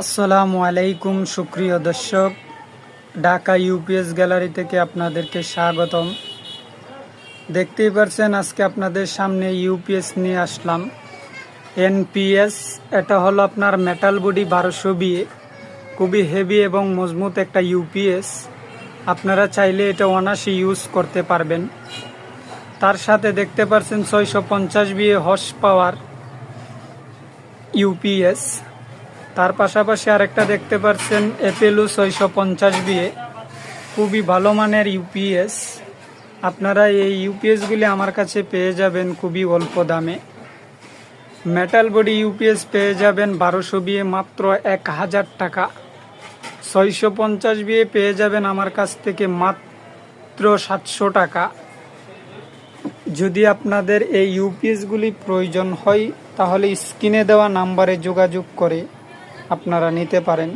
আসসালামু আলাইকুম সুপ্রিয় দর্শক, ঢাকা ইউপিএস গ্যালারি থেকে আপনাদেরকে স্বাগতম। দেখতেই পারছেন আজকে আপনাদের সামনে ইউপিএস নিয়ে আসলাম। এনপিএস, এটা হলো আপনার মেটাল বডি 1200 বিএ, খুবই হেভি এবং মজবুত একটা ইউপিএস। আপনারা চাইলে এটা অনায়াসে ইউজ করতে পারবেন। তার সাথে দেখতে পারছেন 650 বিএ হর্স পাওয়ার ইউপিএস। তার পাশাপাশি আরেকটা দেখতে পাচ্ছেন অ্যাপেলো 650 বিএ, খুবই ভালো মানের ইউপিএস। আপনারা এই ইউপিএসগুলি আমার কাছে পেয়ে যাবেন খুবই অল্প দামে। মেটাল বডি ইউপিএস পেয়ে যাবেন 1200 বিএ মাত্র 1000 টাকা। 650 বিএ পেয়ে যাবেন আমার কাছ থেকে মাত্র 700 টাকা। যদি আপনাদের এই ইউপিএসগুলি প্রয়োজন হয় তাহলে স্ক্রিনে দেওয়া নাম্বারে যোগাযোগ করে আপনারা নিতে পারেন।